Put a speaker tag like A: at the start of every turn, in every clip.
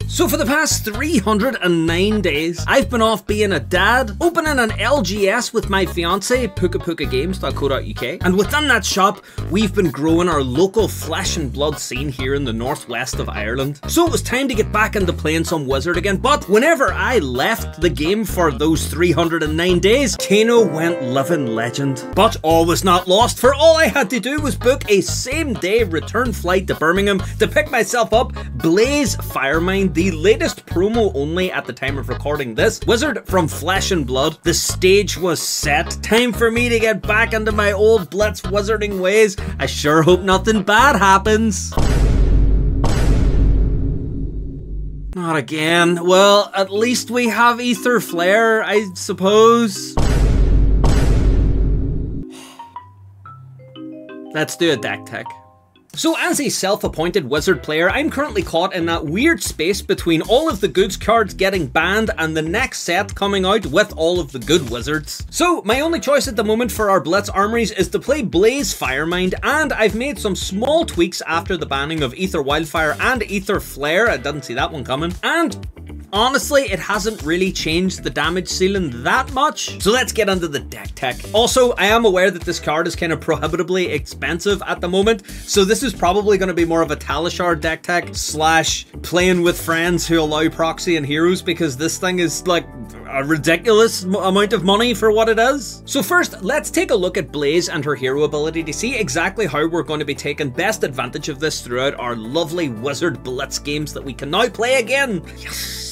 A: So for the past 309 days, I've been off being a dad, opening an LGS with my fiance, pukapukagames.co.uk, and within that shop, we've been growing our local flesh and blood scene here in the northwest of Ireland. So it was time to get back into playing some Wizard again, but whenever I left the game for those 309 days, Kano went living legend. But all was not lost, for all I had to do was book a same-day return flight to Birmingham to pick myself up Blaze Firemind, the latest promo only at the time of recording this Wizard from Flesh and Blood. The stage was set. Time for me to get back into my old Blitz wizarding ways. I sure hope nothing bad happens. Not again. Well, at least we have Aether Flare, I suppose. Let's do a deck tech. So as a self-appointed Wizard player, I'm currently caught in that weird space between all of the goods cards getting banned and the next set coming out with all of the good Wizards. So my only choice at the moment for our Blitz armories is to play Blaze Firemind, and I've made some small tweaks after the banning of Aether Wildfire and Aether Flare. I didn't see that one coming. And honestly, it hasn't really changed the damage ceiling that much. So let's get into the deck tech. Also, I am aware that this card is kind of prohibitively expensive at the moment, so this is probably going to be more of a Talishar deck tech slash playing with friends who allow proxy and heroes, because this thing is like a ridiculous amount of money for what it is. So first, let's take a look at Blaze and her hero ability to see exactly how we're going to be taking best advantage of this throughout our lovely Wizard Blitz games that we can now play again. Yes!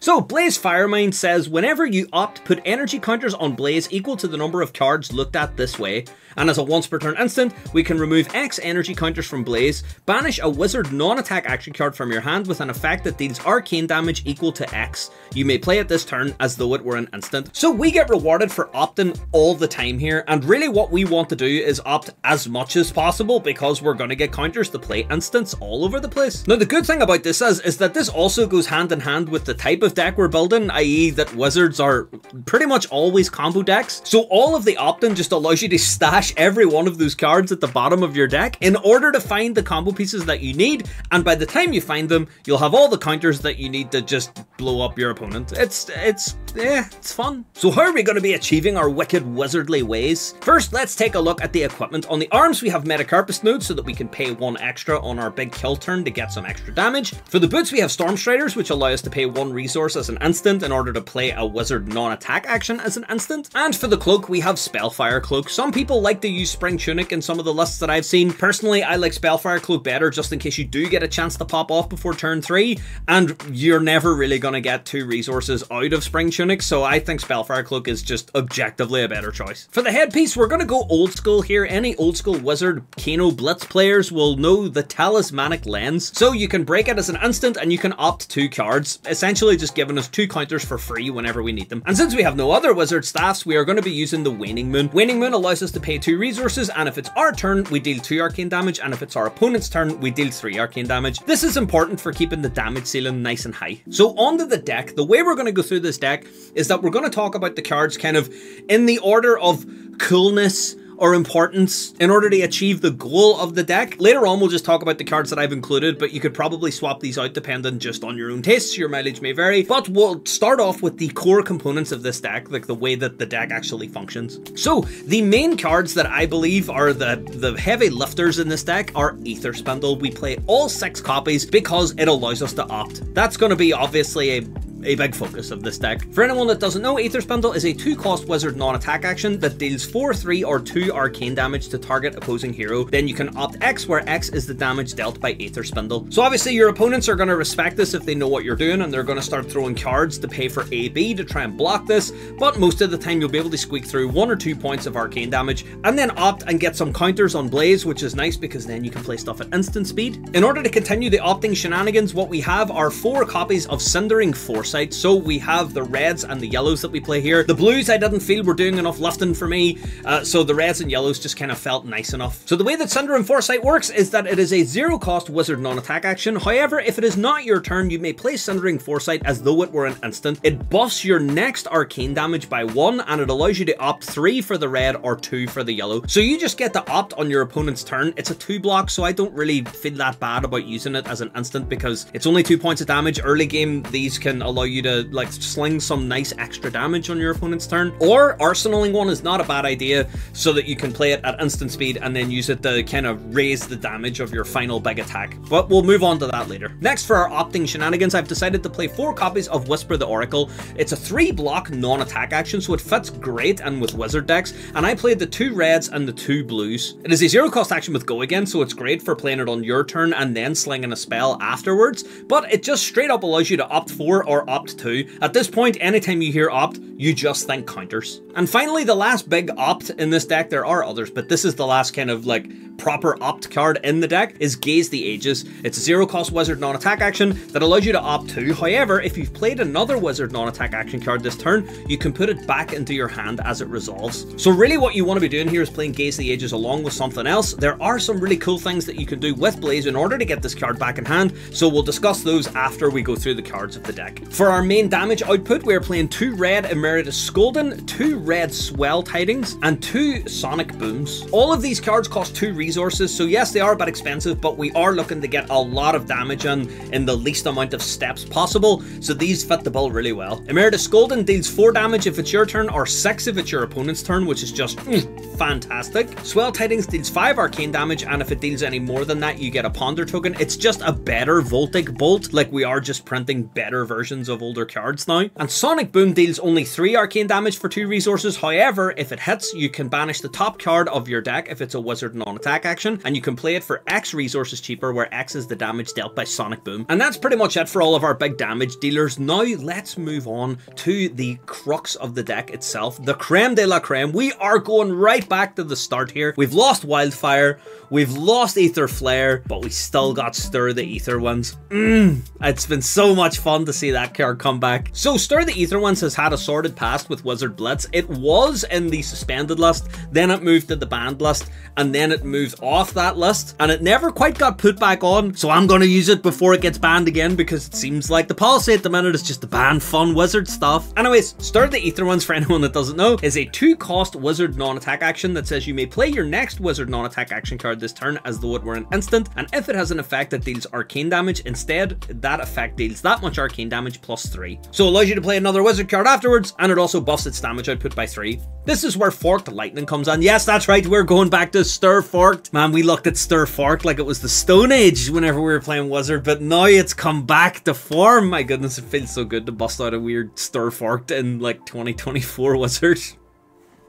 A: So, Blaze Firemind says, whenever you opt, put energy counters on Blaze equal to the number of cards looked at this way, and as a once per turn instant, we can remove X energy counters from Blaze, banish a Wizard non-attack action card from your hand with an effect that deals arcane damage equal to X. You may play it this turn as though it were an instant. So we get rewarded for opting all the time here, and really what we want to do is opt as much as possible, because we're going to get counters to play instants all over the place. Now the good thing about this is that this also goes hand in hand with the type of deck we're building, i.e. that Wizards are pretty much always combo decks. So all of the opt-in just allows you to stash every one of those cards at the bottom of your deck in order to find the combo pieces that you need, and by the time you find them, you'll have all the counters that you need to just blow up your opponent. It's fun. So how are we going to be achieving our wicked wizardly ways? First, let's take a look at the equipment. On the arms, we have Metacarpus nodes so that we can pay 1 extra on our big kill turn to get some extra damage. For the boots, we have Storm Striders, which allow us to pay 1 resource as an instant in order to play a Wizard non-attack action as an instant. And for the cloak, we have Spellfire Cloak. Some people like to use Spring Tunic in some of the lists that I've seen. Personally, I like Spellfire Cloak better, just in case you do get a chance to pop off before turn 3, and you're never really going to get 2 resources out of Spring Tunic, so I think Spellfire Cloak is just objectively a better choice. For the headpiece, we're going to go old school here. Any old school Wizard Kano Blitz players will know the Talismanic Lens, so you can break it as an instant and you can opt 2 cards, essentially just giving us 2 counters for free whenever we need them. And since we have no other Wizard staffs, we are going to be using the Waning Moon. Waning Moon allows us to pay 2 resources, and if it's our turn, we deal 2 arcane damage, and if it's our opponent's turn, we deal 3 arcane damage. This is important for keeping the damage ceiling nice and high. So onto the deck. The way we're going to go through this deck is that we're going to talk about the cards kind of in the order of coolness or importance in order to achieve the goal of the deck. Later on, we'll just talk about the cards that I've included, but you could probably swap these out depending just on your own tastes. Your mileage may vary, but we'll start off with the core components of this deck, like the way that the deck actually functions. So the main cards that I believe are the heavy lifters in this deck are Aether Spindle. We play all 6 copies because it allows us to opt. That's going to be obviously a big focus of this deck. For anyone that doesn't know, Aether Spindle is a 2-cost Wizard non-attack action that deals 4, 3, or 2 arcane damage to target opposing hero. Then you can opt X, where X is the damage dealt by Aether Spindle. So obviously your opponents are going to respect this if they know what you're doing, and they're going to start throwing cards to pay for AB to try and block this, but most of the time you'll be able to squeak through 1 or 2 points of arcane damage, and then opt and get some counters on Blaze, which is nice because then you can play stuff at instant speed. In order to continue the opting shenanigans, what we have are 4 copies of Cindering Force foresight. So we have the reds and the yellows that we play here. The blues I didn't feel were doing enough lifting for me, so the reds and yellows just kind of felt nice enough. So the way that Cinder and Foresight works is that it is a 0 cost wizard non-attack action. However, if it is not your turn, you may play Cindering Foresight as though it were an instant. It buffs your next arcane damage by 1, and it allows you to opt 3 for the red or 2 for the yellow. So you just get to opt on your opponent's turn. It's a 2 block, so I don't really feel that bad about using it as an instant because it's only 2 points of damage. Early game, these can allow you to like sling some nice extra damage on your opponent's turn. Or arsenaling one is not a bad idea so that you can play it at instant speed and then use it to kind of raise the damage of your final big attack. But we'll move on to that later. Next, for our opting shenanigans, I've decided to play 4 copies of Whisper the Oracle. It's a 3 block non-attack action, so it fits great and with wizard decks, and I played the 2 reds and the 2 blues. It is a 0 cost action with go again, so it's great for playing it on your turn and then slinging a spell afterwards, but it just straight up allows you to opt 4 or opt 2. At this point, anytime you hear opt, you just think counters. And finally, the last big opt in this deck, there are others, but this is the last kind of like proper opt card in the deck, is Gaze the Ages. It's a 0 cost wizard non-attack action that allows you to opt 2. However, if you've played another wizard non-attack action card this turn, you can put it back into your hand as it resolves. So really what you want to be doing here is playing Gaze the Ages along with something else. There are some really cool things that you can do with Blaze in order to get this card back in hand, so we'll discuss those after we go through the cards of the deck. For our main damage output, we're playing 2 red Emeritus Scolding, 2 red Swell Tidings, and 2 Sonic Booms. All of these cards cost 2 resources, so yes, they are a bit expensive, but we are looking to get a lot of damage in the least amount of steps possible, so these fit the bill really well. Emeritus Scolding deals 4 damage if it's your turn, or 6 if it's your opponent's turn, which is just fantastic. Swell Tidings deals 5 arcane damage, and if it deals any more than that, you get a Ponder token. It's just a better Voltic Bolt, like we are just printing better versions of older cards now. And Sonic Boom deals only 3 arcane damage for 2 resources. However, if it hits, you can banish the top card of your deck if it's a wizard non-attack action, and you can play it for X resources cheaper, where X is the damage dealt by Sonic Boom. And that's pretty much it for all of our big damage dealers. Now let's move on to the crux of the deck itself, the creme de la creme. We are going right back to the start here. We've lost Wildfire, we've lost Aether Flare, but we still got Stir the Aether Ones. It's been so much fun to see that card come back. So Stir the Aether Ones has had a sordid past with Wizard Blitz. It was in the suspended list, then it moved to the banned list, and then it moved off that list, and it never quite got put back on, so I'm going to use it before it gets banned again, because it seems like the policy at the minute is just to ban fun wizard stuff. Anyways, Stir the Aether Ones, for anyone that doesn't know, is a 2 cost wizard non-attack action that says you may play your next wizard non-attack action card this turn as though it were an instant, and if it has an effect that deals arcane damage, instead that effect deals that much arcane damage plus 3. So it allows you to play another wizard card afterwards, and it also buffs its damage output by 3. This is where Forked Lightning comes on. Yes, that's right, we're going back to Stir Forked. Man, we looked at Stir Forked like it was the Stone Age whenever we were playing Wizard, but now it's come back to form. My goodness, it feels so good to bust out a weird Stir Forked in like 2024 Wizard.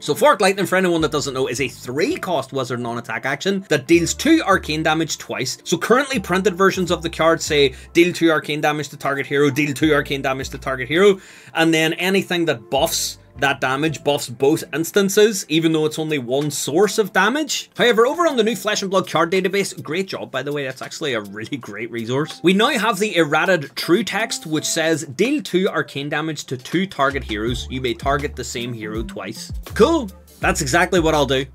A: So Forked Lightning, for anyone that doesn't know, is a 3 cost wizard non-attack action that deals 2 arcane damage twice. So currently printed versions of the card say deal 2 arcane damage to target hero, deal 2 arcane damage to target hero, and then anything that buffs that damage buffs both instances, even though it's only one source of damage. However, over on the new Flesh and Blood card database, great job by the way, that's actually a really great resource, we now have the errated true text, which says deal 2 arcane damage to 2 target heroes. You may target the same hero twice. Cool, that's exactly what I'll do.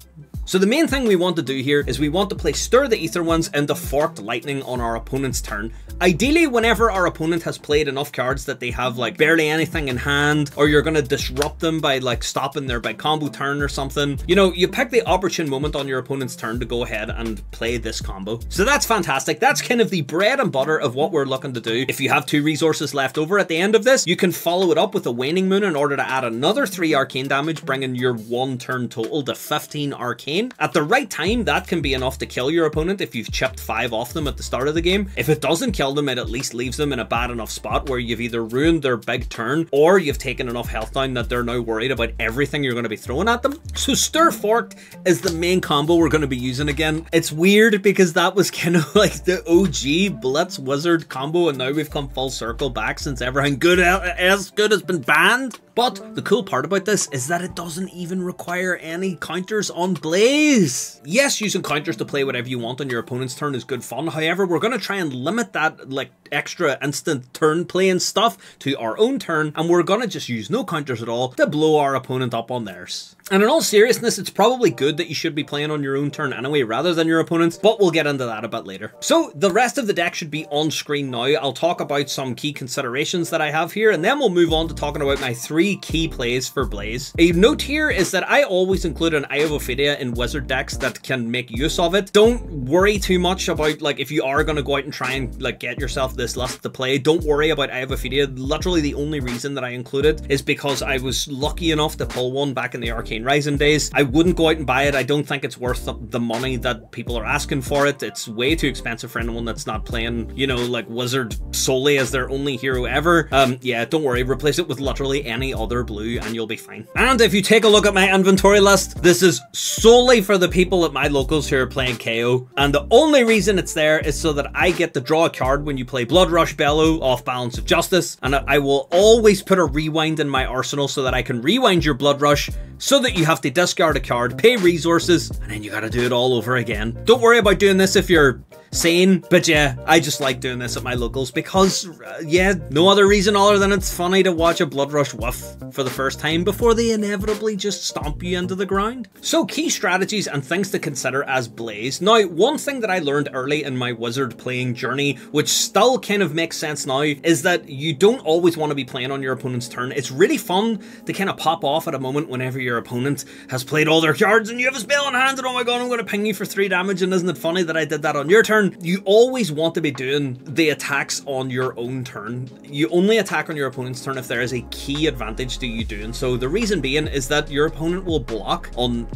A: So the main thing we want to do here is we want to play Stir the Aether Ones into Forked Lightning on our opponent's turn. Ideally, whenever our opponent has played enough cards that they have like barely anything in hand, or you're going to disrupt them by like stopping their big combo turn or something, you know, you pick the opportune moment on your opponent's turn to go ahead and play this combo. So that's fantastic. That's kind of the bread and butter of what we're looking to do. If you have 2 resources left over at the end of this, you can follow it up with a Waning Moon in order to add another 3 arcane damage, bringing your 1 turn total to 15 arcane. At the right time, that can be enough to kill your opponent if you've chipped 5 off them at the start of the game. If it doesn't kill them, it at least leaves them in a bad enough spot where you've either ruined their big turn or you've taken enough health down that they're now worried about everything you're going to be throwing at them. So Stir Forked is the main combo we're going to be using again. It's weird because that was kind of like the OG Blitz Wizard combo, and now we've come full circle back since everything good has been banned. But the cool part about this is that it doesn't even require any counters on Blaze. Yes, using counters to play whatever you want on your opponent's turn is good fun. However, we're going to try and limit that like extra instant turn playing stuff to our own turn, and we're gonna just use no counters at all to blow our opponent up on theirs. And in all seriousness, it's probably good that you should be playing on your own turn anyway rather than your opponent's, but we'll get into that a bit later. So the rest of the deck should be on screen now. I'll talk about some key considerations that I have here, and then we'll move on to talking about my 3 key plays for Blaze. A note here is that I always include an Eye of Ophidia in Wizard decks that can make use of it. Don't worry too much about, like, if you are going to go out and try and like get yourself this list to play, don't worry about Eye of Ophidia. Literally the only reason that I include it is because I was lucky enough to pull one back in the Arcane Rising days. I wouldn't go out and buy it. I don't think it's worth the money that people are asking for it. It's way too expensive for anyone that's not playing, you know, like Wizard solely as their only hero ever. Yeah, don't worry, replace it with literally any other blue and you'll be fine. And if you take a look at my inventory list, this is solely for the people at my locals who are playing KO, and the only reason it's there is so that I get to draw a card when you play Blood Rush Bellow off Balance of Justice, and I will always put a rewind in my arsenal so that I can rewind your Blood Rush so that you have to discard a card, pay resources, and then you gotta do it all over again. Don't worry about doing this if you're sane, but yeah, I just like doing this at my locals because, yeah, no other reason other than it's funny to watch a Blood Rush whiff for the first time before they inevitably just stomp you into the ground. So key strategies and things to consider as Blaze. Now, one thing that I learned early in my Wizard playing journey, which still kind of makes sense now, is that you don't always want to be playing on your opponent's turn. It's really fun to kind of pop off at a moment whenever your opponent has played all their cards and you have a spell in hand and oh my god, I'm going to ping you for 3 damage, and isn't it funny that I did that on your turn? You always want to be doing the attacks on your own turn. You only attack on your opponent's turn if there is a key advantage to you doing so. The reason being is that your opponent will block on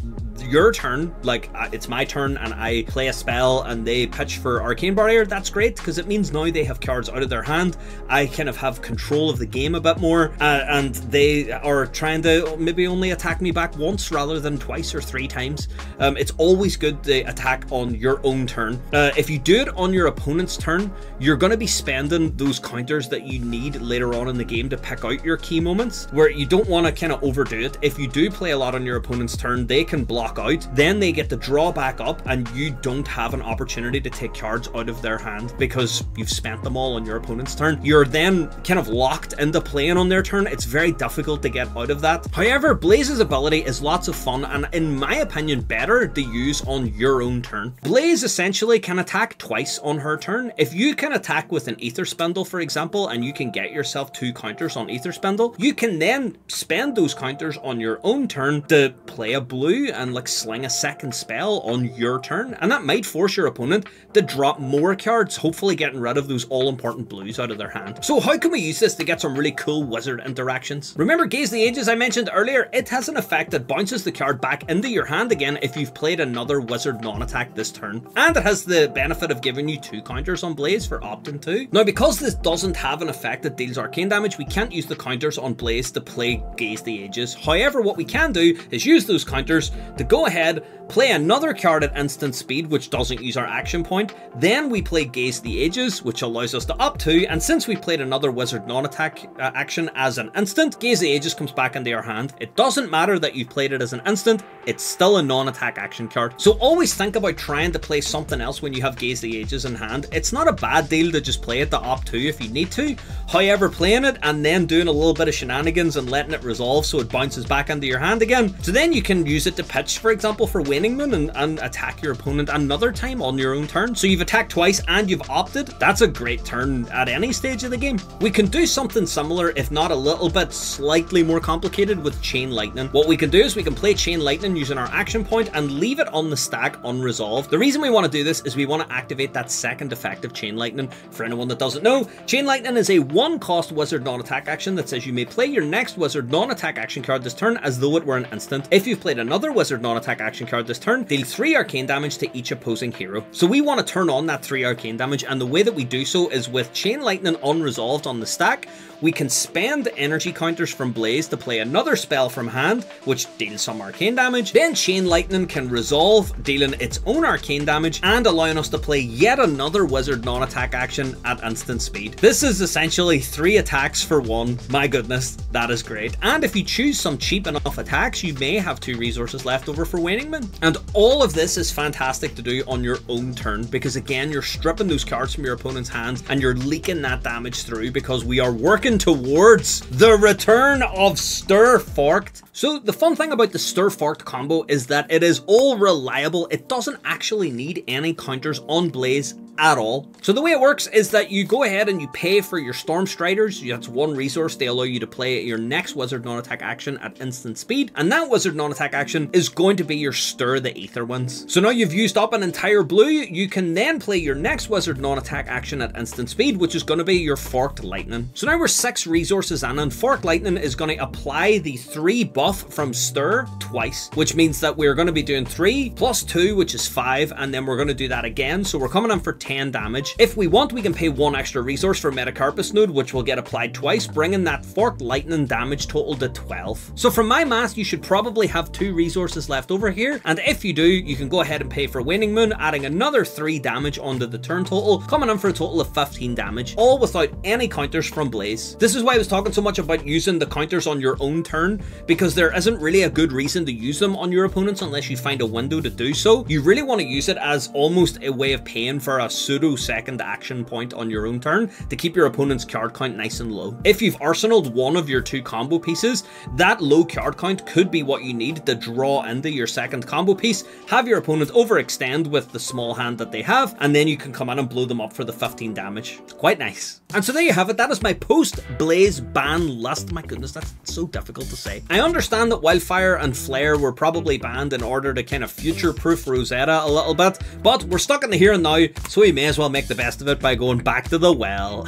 A: your turn, like it's my turn and I play a spell and they pitch for Arcane Barrier. That's great because it means now they have cards out of their hand. I kind of have control of the game a bit more, and they are trying to maybe only attack me back once rather than twice or 3 times. It's always good to attack on your own turn. If you do it on your opponent's turn, you're going to be spending those counters that you need later on in the game to pick out your key moments, where you don't want to kind of overdo it. If you do play a lot on your opponent's turn, they can block out, then they get to draw back up and you don't have an opportunity to take cards out of their hand because you've spent them all on your opponent's turn. You're then kind of locked into playing on their turn. It's very difficult to get out of that. However, Blaze's ability is lots of fun and in my opinion better to use on your own turn. Blaze essentially can attack twice on her turn. If you can attack with an Aether Spindle, for example, and you can get yourself 2 counters on Aether Spindle, you can then spend those counters on your own turn to play a blue and like sling a second spell on your turn, and that might force your opponent to drop more cards, hopefully getting rid of those all-important blues out of their hand. So how can we use this to get some really cool Wizard interactions? Remember Gaze the Ages I mentioned earlier? It has an effect that bounces the card back into your hand again if you've played another Wizard non-attack this turn, and it has the benefit of giving you 2 counters on Blaze for opting to. Now, because this doesn't have an effect that deals arcane damage, we can't use the counters on Blaze to play Gaze the Ages. However, what we can do is use those counters to go ahead, play another card at instant speed, which doesn't use our action point. Then we play Gaze the Ages, which allows us to up to, and since we played another Wizard non-attack action as an instant, Gaze the Ages comes back into our hand. It doesn't matter that you've played it as an instant, it's still a non-attack action card. So always think about trying to play something else when you have Gaze the Ages in hand. It's not a bad deal to just play it to opt to if you need to. However, playing it and then doing a little bit of shenanigans and letting it resolve so it bounces back into your hand again, so then you can use it to pitch, for example, for Waning Moon and attack your opponent another time on your own turn. So you've attacked twice and you've opted. That's a great turn at any stage of the game. We can do something similar, if not a little bit slightly more complicated, with Chain Lightning. What we can do is we can play Chain Lightning using our action point and leave it on the stack unresolved. The reason we want to do this is we want to activate that second effect of Chain Lightning. For anyone that doesn't know, Chain Lightning is a 1-cost Wizard non-attack action that says you may play your next Wizard non-attack action card this turn as though it were an instant. If you've played another Wizard non-attack action card this turn, deal 3 arcane damage to each opposing hero. So we want to turn on that 3 arcane damage, and the way that we do so is with Chain Lightning unresolved on the stack. We can spend energy counters from Blaze to play another spell from hand, which deals some arcane damage. Then Chain Lightning can resolve, dealing its own arcane damage and allowing us to play yet another Wizard non-attack action at instant speed. This is essentially 3 attacks for 1. My goodness, that is great. And if you choose some cheap enough attacks, you may have 2 resources left over over for Waning Moon. And all of this is fantastic to do on your own turn, because again, you're stripping those cards from your opponent's hands and you're leaking that damage through, because we are working towards the return of Stir Forked. So the fun thing about the Stir Forked combo is that it is all reliable. It doesn't actually need any counters on Blaze at all. So the way it works is that you go ahead and you pay for your Storm Striders. That's one resource. They allow you to play your next Wizard non-attack action at instant speed, and that Wizard non-attack action is going to be your Stir the Aether ones. So now you've used up an entire blue, you can then play your next Wizard non-attack action at instant speed, which is going to be your Forked Lightning. So now we're 6 resources in, and Forked Lightning is going to apply the 3 buff from Stir twice, which means that we're going to be doing 3 plus 2, which is 5, and then we're going to do that again. So we're coming in for 10 damage. If we want, we can pay 1 extra resource for Metacarpus Node, which will get applied twice, bringing that Forked Lightning damage total to 12. So from my math, you should probably have 2 resources left over here, and if you do, you can go ahead and pay for Waning Moon, adding another 3 damage onto the turn total, coming in for a total of 15 damage, all without any counters from Blaze. This is why I was talking so much about using the counters on your own turn, because there isn't really a good reason to use them on your opponents unless you find a window to do so. You really want to use it as almost a way of paying for a pseudo second action point on your own turn to keep your opponent's card count nice and low. If you've arsenaled one of your 2 combo pieces, that low card count could be what you need to draw into your second combo piece, have your opponent overextend with the small hand that they have, and then you can come in and blow them up for the 15 damage. Quite nice. And so there you have it. That is my post-Blaze ban list. My goodness, that's so difficult to say. I understand that Wildfire and Flare were probably banned in order to kind of future-proof Rosetta a little bit, but we're stuck in the here and now, so we may as well make the best of it by going back to the well.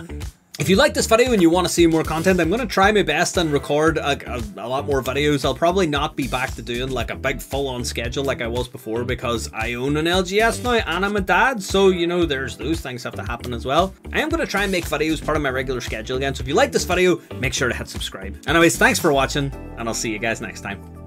A: If you like this video and you want to see more content, I'm going to try my best and record a lot more videos. I'll probably not be back to doing like a big full-on schedule like I was before, because I own an LGS now and I'm a dad, so you know, there's those things have to happen as well. I am going to try and make videos part of my regular schedule again, so if you like this video, make sure to hit subscribe. Anyways, thanks for watching, and I'll see you guys next time.